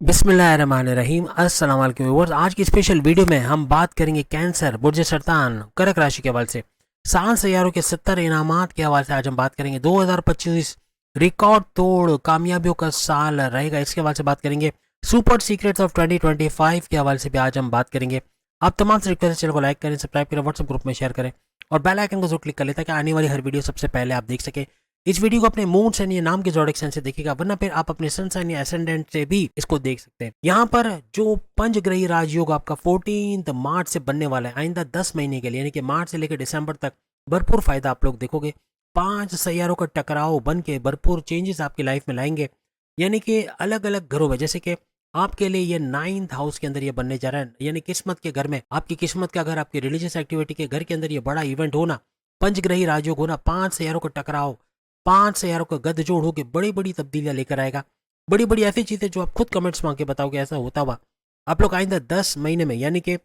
बिस्मिल्लाहिर्रहमानिर्रहीम। अस्सलाम वालेकुम व्यूअर्स। आज की स्पेशल वीडियो में हम बात करेंगे कैंसर, बुर्ज सरतान, कर्क राशि के हवाले से 7 सैयारों के 70 इनामात के हवाले से आज हम बात करेंगे। 2025 रिकॉर्ड तोड़ कामयाबियों का साल रहेगा, इसके हवाले से बात करेंगे। सुपर सीक्रेट्स ऑफ 2025 के हवाले से भी आज हम बात करेंगे। आप तमाम से रिक्वेस्ट है, चैनल को लाइक करें, सब्सक्राइब करें, व्हाट्सएप ग्रुप में शेयर करें और बेल आइकन को जरूर क्लिक कर लें ताकि आने वाली हर वीडियो सबसे पहले आप देख सके। इस वीडियो को अपने मून साइन या नाम के जोड़क साइन से देखिएगा, वरना फिर आप अपने सन साइन या एसेंडेंट से भी इसको देख सकते हैं। यहाँ पर जो पंचग्रही राजयोग आपका 14 मार्च से बनने वाला है, आइंदा 10 महीने के लिए, यानी कि मार्च से लेकर दिसंबर तक भरपूर फायदा आप लोग देखोगे। 5 सैयारों का टकराव बन के भरपूर चेंजेस आपकी लाइफ में लाएंगे, यानी कि अलग अलग घरों में। जैसे कि आपके लिए ये 9th हाउस के अंदर ये बनने जा रहा है, यानी किस्मत के घर में, आपकी किस्मत का घर, आपकी रिलीजियस एक्टिविटी के घर के अंदर ये बड़ा इवेंट होना, पंचग्रही राजयोग होना, 5 सैयारों का टकराव, 5 सैयारों का गठजोड़ होकर बड़ी बड़ी तब्दीलियां लेकर आएगा। बड़ी बड़ी ऐसी चीजें जो आप खुद कमेंट्स मांग के बताओगे ऐसा होता हुआ आप लोग आइंदा 10 महीने में, यानी कि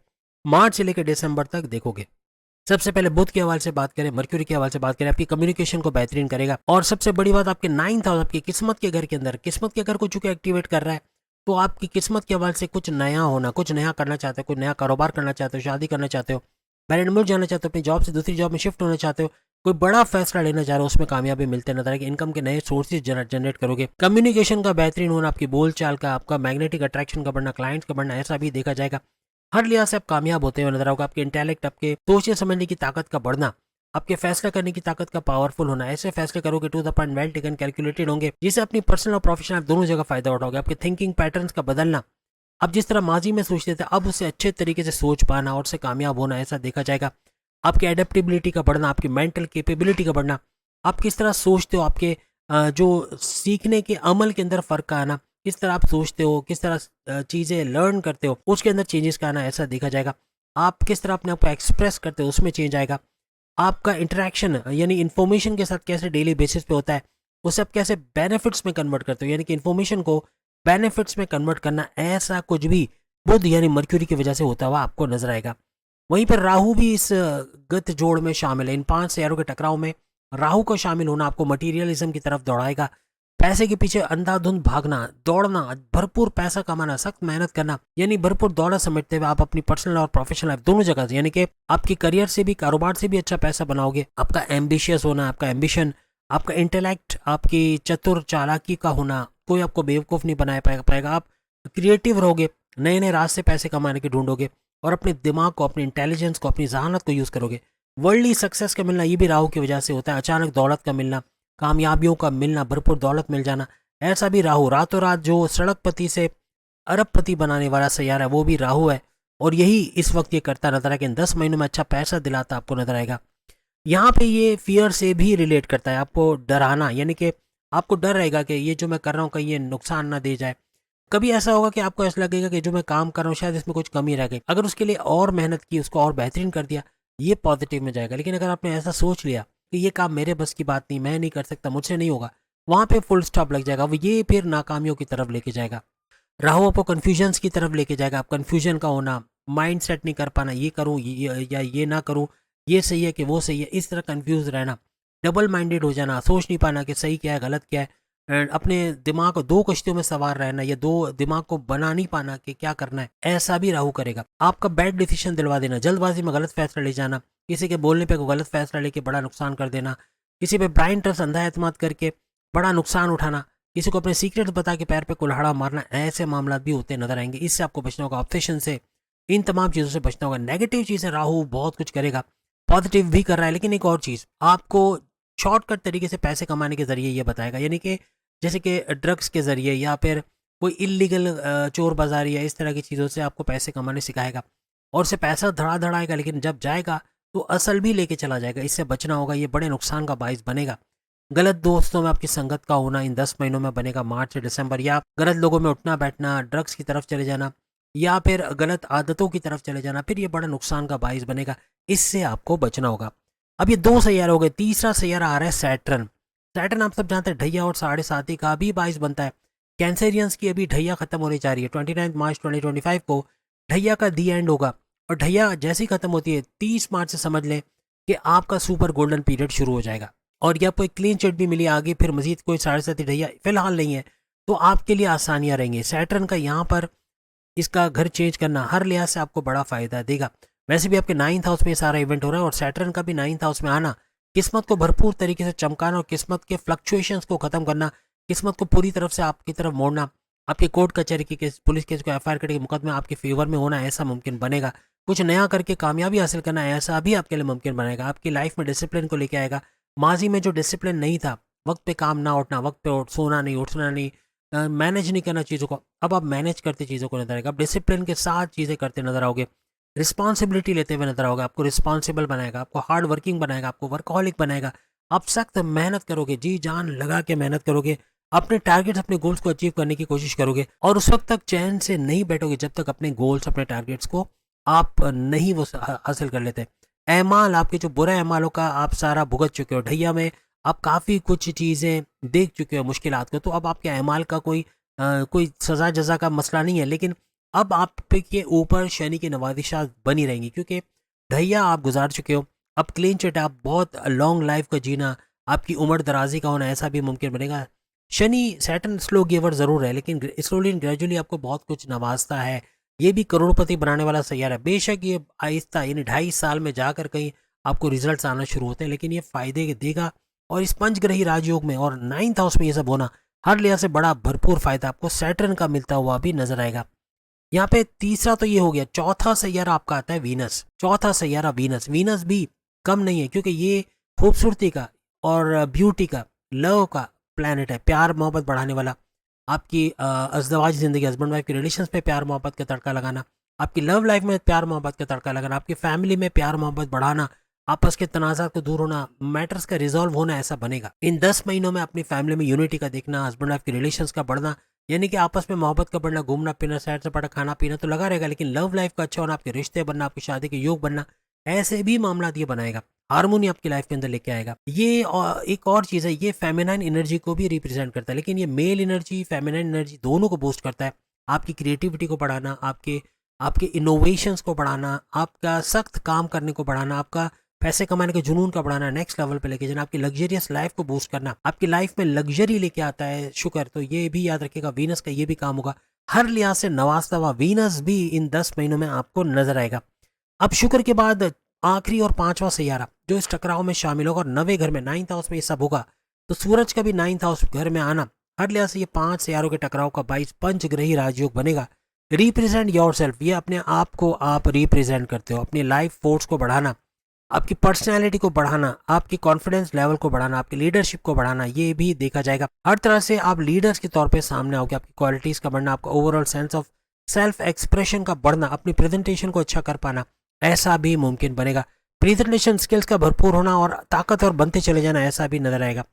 मार्च से लेकर दिसंबर तक देखोगे। सबसे पहले बुध के हवाले से बात करें, मर्क्यूरी के हवाले से बात करें, आपकी कम्युनिकेशन को बेहतरीन करेगा। और सबसे बड़ी बात, आपके 9th हाउस, आपकी किस्मत के घर के अंदर, किस्मत के घर को चूंकि एक्टिवेट कर रहा है, तो आपकी किस्मत के हवाले से कुछ नया होना, कुछ नया करना चाहते हो, कुछ नया कारोबार करना चाहते हो, शादी करना चाहते हो, मैरिड मुल्क जाना चाहते हो, अपनी जॉब से दूसरी जॉब में शिफ्ट होना चाहते हो, कोई बड़ा फैसला लेना चाह रहे हो, उसमें कामयाबी मिलते नजर आएगी। इनकम के नए सोर्सेज जनरेट करोगे। कम्युनिकेशन का बेहतरीन होना, आपकी बोलचाल का, आपका मैग्नेटिक अट्रैक्शन का बढ़ना, क्लाइंट्स का बढ़ना, ऐसा भी देखा जाएगा। हर लिहाज से आप कामयाब होते हुए नजर आओगे। आपके इंटेलेक्ट, आपके सोचने समझने की ताकत का बढ़ना, आपके फैसला करने की ताकत का पावरफुल होना, ऐसे फैसले करोगे to the point, well taken, calculated होंगे, जिससे अपनी पर्सनल और प्रोफेशनल दोनों जगह फायदा उठाओगे। आपके थिंकिंग पैटर्न्स का बदलना, अब जिस तरह माजी में सोचते थे अब उससे अच्छे तरीके से सोच पाना और उससे कामयाब होना, ऐसा देखा जाएगा। आपकी एडेप्टेबिलिटी का बढ़ना, आपकी मेंटल कैपेबिलिटी का बढ़ना, आप किस तरह सोचते हो, आपके जो सीखने के अमल के अंदर फ़र्क का आना, किस तरह आप सोचते हो, किस तरह चीज़ें लर्न करते हो, उसके अंदर चेंजेस का आना, ऐसा देखा जाएगा। आप किस तरह अपने आप को एक्सप्रेस करते हो, उसमें चेंज आएगा। आपका इंटरेक्शन यानी इन्फॉर्मेशन के साथ कैसे डेली बेसिस पे होता है, उसे आप कैसे बेनिफिट्स में कन्वर्ट करते हो, यानी कि इन्फॉर्मेशन को बेनिफिट्स में कन्वर्ट करना, ऐसा कुछ भी बुध यानी मर्क्यूरी की वजह से होता हुआ आपको नजर आएगा। वहीं पर राहु भी इस गत जोड़ में शामिल है। इन 5 सैयारों के टकराव में राहु का शामिल होना आपको मटीरियलिज्म की तरफ दौड़ाएगा। पैसे के पीछे अंधाधुंध भागना, दौड़ना, भरपूर पैसा कमाना, सख्त मेहनत करना, यानी भरपूर दौलत समेटते हुए आप अपनी पर्सनल और प्रोफेशनल लाइफ दोनों जगह से, यानी कि आपकी करियर से भी, कारोबार से भी अच्छा पैसा बनाओगे। आपका एम्बिशियस होना, आपका एम्बिशन, आपका इंटेलेक्ट, आपकी चतुर चालाकी का होना, कोई आपको बेवकूफ़ नहीं बनाया पाएगा। आप क्रिएटिव रहोगे, नए नए रास्ते पैसे कमाने के ढूंढोगे और अपने दिमाग को, अपनी इंटेलिजेंस को, अपनी जहानत को यूज़ करोगे। वर्ल्डली सक्सेस का मिलना ये भी राहु की वजह से होता है। अचानक दौलत का मिलना, कामयाबियों का मिलना, भरपूर दौलत मिल जाना, ऐसा भी राहु। रातों रात जो सड़कपति से अरबपति बनाने वाला सैयारा है वो भी राहु है, और यही इस वक्त ये करता नजर आएगा। इन 10 महीनों में अच्छा पैसा दिलाता आपको नजर आएगा। यहाँ पे ये फियर से भी रिलेट करता है, आपको डराना, यानी कि आपको डर रहेगा कि ये जो मैं कर रहा हूँ कहीं ये नुकसान ना दे जाए। कभी ऐसा होगा कि आपको ऐसा लगेगा कि जो मैं काम कर रहा हूँ शायद इसमें कुछ कमी रह गई, अगर उसके लिए और मेहनत की, उसको और बेहतरीन कर दिया, ये पॉजिटिव में जाएगा। लेकिन अगर आपने ऐसा सोच लिया कि ये काम मेरे बस की बात नहीं, मैं नहीं कर सकता, मुझसे नहीं होगा, वहाँ पे फुल स्टॉप लग जाएगा। वो ये फिर नाकामियों की तरफ लेके जाएगा। राहु आपको कन्फ्यूजन्स की तरफ लेके जाएगा। आप कन्फ्यूजन का होना, माइंड सेट नहीं कर पाना, ये करूँ या ये ना करूँ, ये सही है कि वो सही है, इस तरह कन्फ्यूज रहना, डबल माइंडेड हो जाना, सोच नहीं पाना कि सही क्या है गलत क्या है, एंड अपने दिमाग को दो कश्तियों में सवार रहना, या दो दिमाग को बना नहीं पाना कि क्या करना है, ऐसा भी राहु करेगा। आपका बैड डिसीजन दिलवा देना, जल्दबाजी में गलत फैसला ले जाना, किसी के बोलने पे को गलत फैसला लेके बड़ा नुकसान कर देना, किसी पे ब्लाइंड ट्रस्ट, अंधा एतमाद करके बड़ा नुकसान उठाना, किसी को अपने सीक्रेट्स बता के पैर पे कुल्हाड़ा मारना, ऐसे मामला भी होते नजर आएंगे। इससे आपको बचना होगा, ऑब्सेशन से, इन तमाम चीज़ों से बचना होगा। नेगेटिव चीज़ें राहु बहुत कुछ करेगा, पॉजिटिव भी कर रहा है, लेकिन एक और चीज़ आपको शॉर्टकट तरीके से पैसे कमाने के जरिए ये बताएगा, यानी कि जैसे कि ड्रग्स के ज़रिए या फिर कोई इलीगल चोर बाज़ारी या इस तरह की चीज़ों से आपको पैसे कमाने सिखाएगा, और उससे पैसा धड़ा धड़ाएगा, लेकिन जब जाएगा तो असल भी लेके चला जाएगा। इससे बचना होगा, ये बड़े नुकसान का बाइस बनेगा। गलत दोस्तों में आपकी संगत का होना इन 10 महीनों में बनेगा, मार्च से दिसंबर, या गलत लोगों में उठना बैठना, ड्रग्स की तरफ चले जाना, या फिर गलत आदतों की तरफ चले जाना, फिर ये बड़ा नुकसान का बाइस बनेगा। इससे आपको बचना होगा। अब ये 2 सैयारा हो गए, तीसरा सैयारा आ रहा है सैटर्न। सैटर्न आप सब जानते हैं ढैया और साढ़े साथी का भी बाइस बनता है। कैंसेरियंस की अभी ढैया खत्म होने जा रही है। 29 मार्च 2025 को ढैया का दी एंड होगा, और ढैया जैसी खत्म होती है 30 मार्च से समझ लें कि आपका सुपर गोल्डन पीरियड शुरू हो जाएगा। और या कोई क्लीन चिट भी मिली आगे, फिर मजीद कोई साढ़े साथी ढैया फिलहाल नहीं है, तो आपके लिए आसानियाँ रहेंगी। सैटर्न का यहाँ पर इसका घर चेंज करना हर लिहाज से आपको बड़ा फ़ायदा देगा। वैसे भी आपके 9th हाउस में ये सारा इवेंट हो रहा है और सैटर्न का भी 9th हाउस में आना किस्मत को भरपूर तरीके से चमकाना और किस्मत के फ्लक्चुएशंस को ख़त्म करना, किस्मत को पूरी तरफ से आपकी तरफ मोड़ना, आपके कोर्ट कचहरी की केस, पुलिस केस को एफआईआर करके मुकदमे आपके फेवर में होना ऐसा मुमकिन बनेगा। कुछ नया करके कामयाबी हासिल करना ऐसा भी आपके लिए मुमकिन बनेगा। आपकी लाइफ में डिसिप्लिन को लेके आएगा। माजी में जो डिसिप्लिन नहीं था, वक्त पे काम ना उठना, वक्त पे सोना नहीं, उठना नहीं, मैनेज नहीं करना चीज़ों को, अब आप मैनेज करते चीज़ों को नजर आएगा। आप डिसिप्लिन के साथ चीज़ें करते नजर आओगे, रिस्पॉन्सिबिलिटी लेते हुए नजर आओगे। आपको रिस्पॉन्सिबल बनाएगा, आपको हार्ड वर्किंग बनाएगा, आपको वर्कहॉलिक बनाएगा। आप सख्त मेहनत करोगे, जी जान लगा के मेहनत करोगे, अपने टारगेट्स अपने गोल्स को अचीव करने की कोशिश करोगे और उस वक्त तक चैन से नहीं बैठोगे जब तक अपने गोल्स अपने टारगेट्स को आप नहीं वो हासिल कर लेते। एमाल आपके जो बुरा एमालों का आप सारा भुगत चुके हो। ढैया में आप काफ़ी कुछ चीज़ें देख चुके हो मुश्किलात को, तो अब आपके एमाल का कोई सज़ा जज़ा का मसला नहीं है। लेकिन अब आप पे के ऊपर शनि की नवाजिशात बनी रहेंगी क्योंकि ढैया आप गुजार चुके हो। अब क्लीन चिट, आप बहुत लॉन्ग लाइफ का जीना, आपकी उम्र दराजी का होना ऐसा भी मुमकिन बनेगा। शनि सैटर्न स्लो गिवर ज़रूर है लेकिन स्लोली एंड ग्रेजुअली आपको बहुत कुछ नवाजता है। ये भी करोड़पति बनाने वाला सैयारा है। बेशक ये आहिस्ता यानी 2.5 साल में जाकर कहीं आपको रिजल्ट्स आना शुरू होते हैं, लेकिन ये फायदे देगा। और इस पंचग्रही राजयोग में और 9th हाउस में ये सब होना हर लिहाज से बड़ा भरपूर फायदा आपको सैटर्न का मिलता हुआ भी नजर आएगा। यहाँ पे तीसरा तो ये हो गया। चौथा सैयारा आपका आता है वीनस। चौथा सैयारा वीनस। वीनस भी कम नहीं है क्योंकि ये खूबसूरती का और ब्यूटी का, लव का प्लैनेट है। प्यार मोहब्बत बढ़ाने वाला, आपकी अज़दवाजी ज़िंदगी, हस्बैंड वाइफ के रिलेशंस में प्यार मोहब्बत का तड़का लगाना, आपकी लव लाइफ में प्यार मोहब्बत का तड़का लगाना, आपकी फैमिली में प्यार मोहब्बत बढ़ाना, आपस के तनाज़ात को दूर होना, मैटर्स का रिजॉल्व होना ऐसा बनेगा। इन 10 महीनों में अपनी फैमिली में यूनिटी का देखना, हस्बैंड वाइफ के रिलेशंस का बढ़ना, यानी कि आपस में मोहब्बत का बढ़ना, घूमना फिरना, सैर सपाटा, खाना पीना तो लगा रहेगा, लेकिन लव लाइफ का अच्छा होना, आपके रिश्ते बनना, आपकी शादी के योग बनना, ऐसे भी मामला ये बनाएगा। हारमोनी आपकी लाइफ के अंदर लेके आएगा। ये एक और चीज़ है, ये फेमिनाइन एनर्जी को भी रिप्रेजेंट करता है, लेकिन ये मेल एनर्जी फेमिनाइन एनर्जी दोनों को बूस्ट करता है। आपकी क्रिएटिविटी को बढ़ाना, आपके आपके इनोवेशंस को बढ़ाना, आपका सख्त काम करने को बढ़ाना, आपका पैसे कमाने के जुनून का बढ़ाना, नेक्स्ट लेवल पे लेके जाना, आपकी लग्जरियस लाइफ को बूस्ट करना। आपकी लाइफ में लग्जरी लेके आता है शुक्र, तो ये भी याद रखिएगा वीनस का ये भी काम होगा। हर लिहाज से नवाजता हुआ वीनस भी इन 10 महीनों में आपको नजर आएगा। अब शुक्र के बाद आखिरी और 5वां सैयारा जो इस टकराव में शामिल होगा और 9वें घर में 9th हाउस में ये सब होगा, तो सूरज का भी 9th हाउस घर में आना, हर लिहाज से ये 5 सैयारों के टकराव का 22 पंचग्रही राजयोग बनेगा। रिप्रेजेंट योर सेल्फ, ये अपने आप को आप रिप्रेजेंट करते हो। अपनी लाइफ फोर्स को बढ़ाना, आपकी पर्सनैलिटी को बढ़ाना, आपकी कॉन्फिडेंस लेवल को बढ़ाना, आपकी लीडरशिप को बढ़ाना, ये भी देखा जाएगा। हर तरह से आप लीडर्स के तौर पे सामने आओगे। आपकी क्वालिटीज़ का बढ़ना, आपका overall sense of self expression का बढ़ना, अपनी प्रेजेंटेशन को अच्छा कर पाना, ऐसा भी मुमकिन बनेगा। प्रेजेंटेशन स्किल्स का भरपूर होना और ताकतवर बनते चले जाना, ऐसा भी नजर आएगा।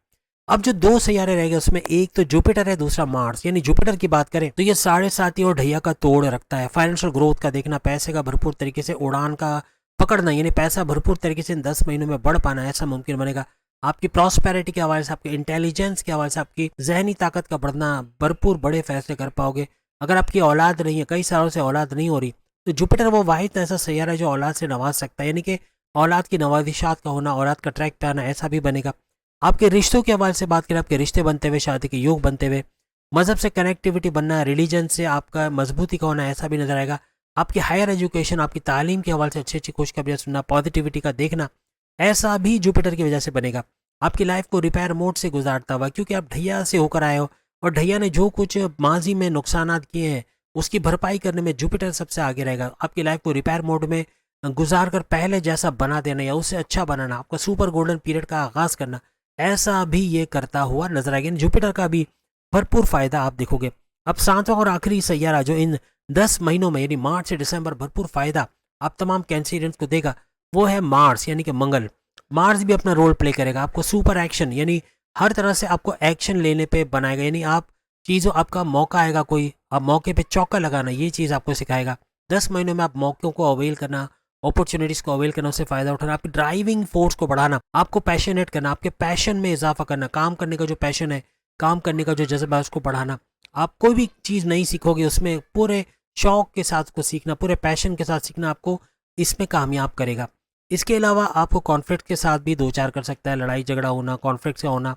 अब जो 2 सैयारे रह गए उसमें एक तो जुपिटर है, दूसरा मार्स। यानी जुपिटर की बात करें तो ये 7.5 और ढैया का तोड़ रखता है। फाइनेंशियल ग्रोथ का देखना, पैसे का भरपूर तरीके से उड़ान का पकड़ना, यानी पैसा भरपूर तरीके से इन 10 महीनों में बढ़ पाना, ऐसा मुमकिन बनेगा। आपकी प्रॉस्पेरिटी के हवाले से, आपके इंटेलिजेंस के हवाले से, आपकी जहनी ताकत का बढ़ना, भरपूर बड़े फैसले कर पाओगे। अगर आपकी औलाद नहीं है, कई सालों से औलाद नहीं हो रही, तो जुपिटर वो वाहिद ऐसा सैयारा है जो औलाद से नवाज सकता है, यानी कि औलाद की नवाजिशात का होना, औलाद का ट्रैक पे आना, ऐसा भी बनेगा। आपके रिश्तों के हवाले से बात करें, आपके रिश्ते बनते हुए, शादी के योग बनते हुए, मजहब से कनेक्टिविटी बनना, रिलीजन से आपका मजबूती का होना, ऐसा भी नजर आएगा। आपकी हायर एजुकेशन, आपकी तालीम के हवाले से अच्छी अच्छी खुशखबरियाँ सुनना, पॉजिटिविटी का देखना, ऐसा भी जुपिटर की वजह से बनेगा। आपकी लाइफ को रिपेयर मोड से गुजारता हुआ, क्योंकि आप ढैया से होकर आए हो और ढैया ने जो कुछ माजी में नुकसानात किए हैं उसकी भरपाई करने में जुपिटर सबसे आगे रहेगा। आपकी लाइफ को रिपेयर मोड में गुजार कर पहले जैसा बना देना या उससे अच्छा बनाना, आपका सुपर गोल्डन पीरियड का आगाज करना, ऐसा भी ये करता हुआ नजर आएगा। जुपिटर का भी भरपूर फायदा आप देखोगे। अब 7वां और आखिरी सैयारा जो इन 10 महीनों में यानी मार्च से दिसंबर भरपूर फायदा आप तमाम कैंसिडेंट्स को देगा, वो है मार्स, यानी कि मंगल। मार्स भी अपना रोल प्ले करेगा, आपको सुपर एक्शन यानी हर तरह से आपको एक्शन लेने पे बनाएगा, यानी आप चीज़ों आपका मौका आएगा कोई, आप मौके पे चौका लगाना, ये चीज़ आपको सिखाएगा। 10 महीनों में आप मौक़ों को अवेल करना, अपॉर्चुनिटीज़ को अवेल करना, उससे फ़ायदा उठाना, आपकी ड्राइविंग फोर्स को बढ़ाना, आपको पैशनेट करना, आपके पैशन में इजाफा करना, काम करने का जो पैशन है, काम करने का जो जज्बा है उसको बढ़ाना। आप कोई भी चीज़ नहीं सीखोगे उसमें पूरे शौक के साथ को सीखना, पूरे पैशन के साथ सीखना आपको इसमें कामयाब करेगा। इसके अलावा आपको कॉन्फ्लिक्ट के साथ भी दो चार कर सकता है, लड़ाई झगड़ा होना, कॉन्फ्लिक्ट से होना,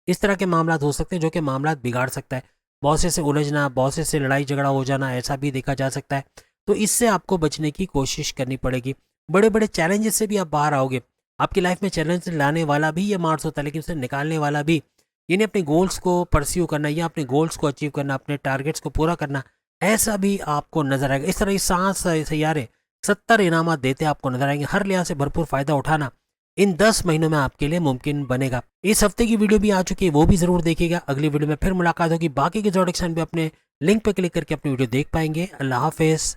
इस तरह के मामला हो सकते हैं जो कि मामला बिगाड़ सकता है। बॉसेस से उलझना, बॉसेस से लड़ाई झगड़ा हो जाना, ऐसा भी देखा जा सकता है। तो इससे आपको बचने की कोशिश करनी पड़ेगी। बड़े बड़े चैलेंजेस से भी आप बाहर आओगे। आपकी लाइफ में चैलेंज लाने वाला भी ये मार्स होता है, लेकिन उसे निकालने वाला भी, यानी अपने गोल्स को परस्यू करना या अपने गोल्स को अचीव करना, अपने टारगेट्स को पूरा करना, ऐसा भी आपको नजर आएगा। इस तरह ये 7 सैयारे 70 इनामात देते आपको नजर आएंगे। हर लिहाज से भरपूर फायदा उठाना इन 10 महीनों में आपके लिए मुमकिन बनेगा। इस हफ्ते की वीडियो भी आ चुकी है, वो भी जरूर देखिएगा। अगली वीडियो में फिर मुलाकात होगी। बाकी के जोडिक्शन भी अपने लिंक पर क्लिक करके अपनी वीडियो देख पाएंगे। अल्लाह हाफिज।